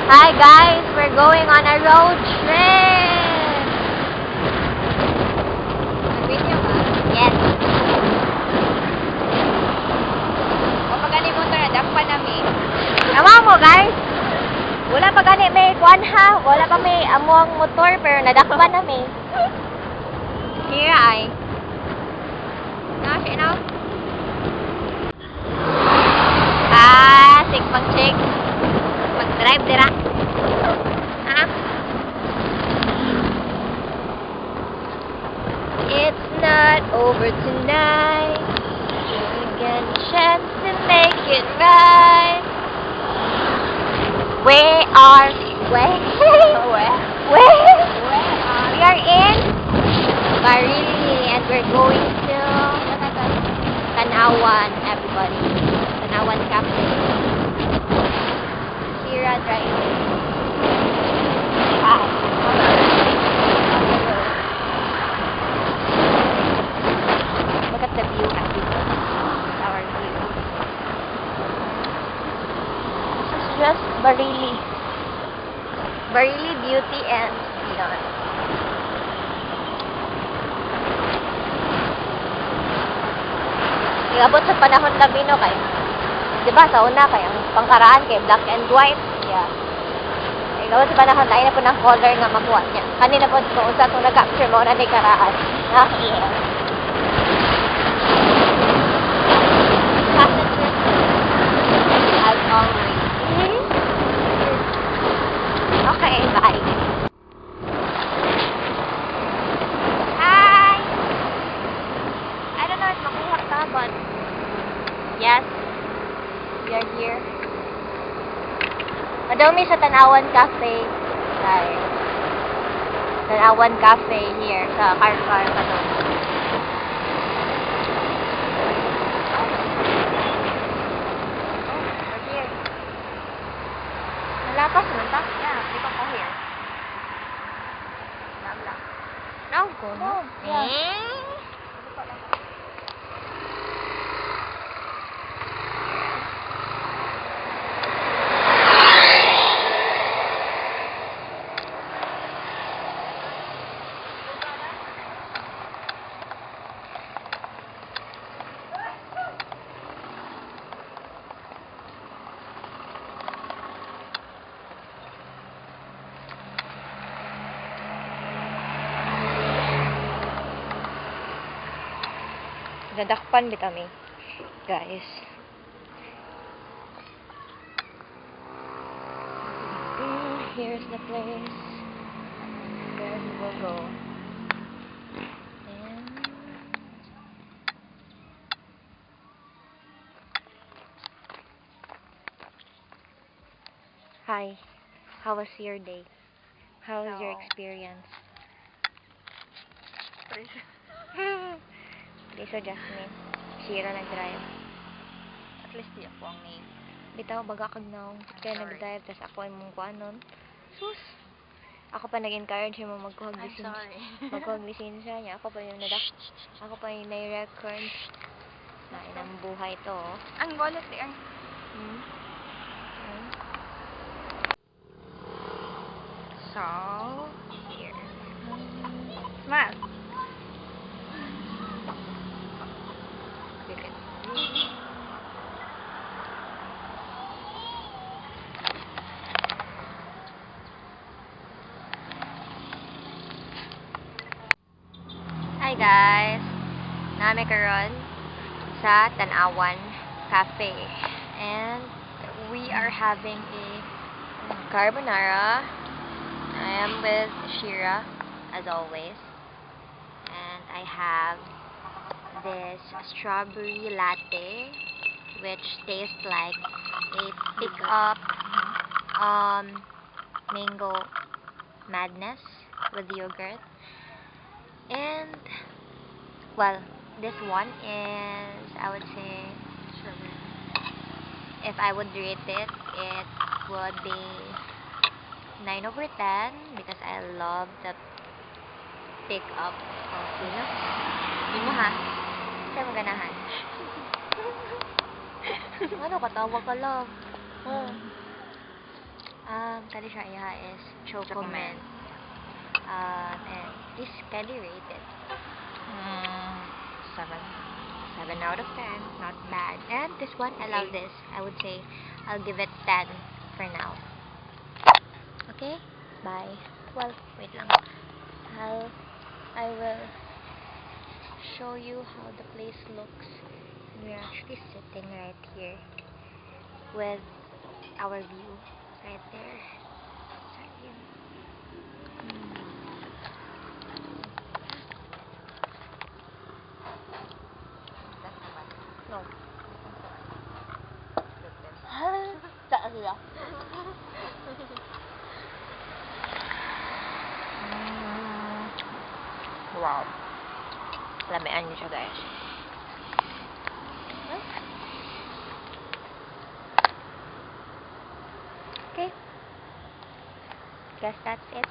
Hi guys, we're going on a road trip! Nag-video ba? Yes. Kapag gani mo ito na, dampa namin. Tama mo guys! Wala pa gani may kuan ha. Wala pa may amuang motor pero nadakpan na may. Kira ay. Siya na? Sig pang check. Mag-drive dira. Ha? It's not over tonight. You get a chance to make it right. Where? We are in Barili and we're going to Tanawan, everybody. Tanawan Cafe. Shira driving. Look at the view, our view. This is just Barili. Barili Beauty and Beyond. Iabot sa panahon na bino kay. 'Di ba sa una kay ang pangkaraan kay black and white. Yeah. Iabot sa panahon na po ng color nga makuha niya. Kanina po ko unsa tong nag-capture mo na ni karaan. Ah, yeah. As always. Okay, bye. Hi! I don't know if makuha ka, but yes, we are here. Madumi sa Tanawan Cafe. Guys. Tanawan Cafe here sa Car Madumi. We're here. Nalapas naman ta? Yeah, we can go here. Nagla. Now go, no? Nadakpan bitami, guys. Here's the place where we will go. And hi, how was your day? How was your experience? Lisa Jasmine, Shira nag-drive. At least di ako ang name. Bitaw, baga kag naong. Kaya nag-drive, tas ako ay mong kuanon. Sus! Ako pa nag-encourage mo magkuhag I'm lisensya. sorry. Magkuhag lisensya niya. Ako pa yung ako pa yung nai-record. Na inang buhay to. Oh. Ang wallet di ay. So, here. Smile. Hi guys! Nami karon sa Tanawan Cafe. And we are having a carbonara. I am with Shira, as always. And I have this strawberry latte, which tastes like a pick-up mango madness with yogurt. And, well, this one is, I would say, if I would rate it, it would be 9 over 10 because I love the pick up coffee, no? Hindi mo ha? Sa'yo maganahan. Ano, katawa ka lang. Kani siya iya is Choco Choco Mint. Mint. And please kindly rate it. 7. 7 out of 10. Not bad. And this one, I love Okay. this. I would say I'll give it 10 for now. Okay? Bye. Well, wait lang. I will show you how the place looks. We're actually sitting right here with our view right there. Sorry. No. Saan sila? Wow. Lamian niyo siya, guys. Okay. Guess that's it.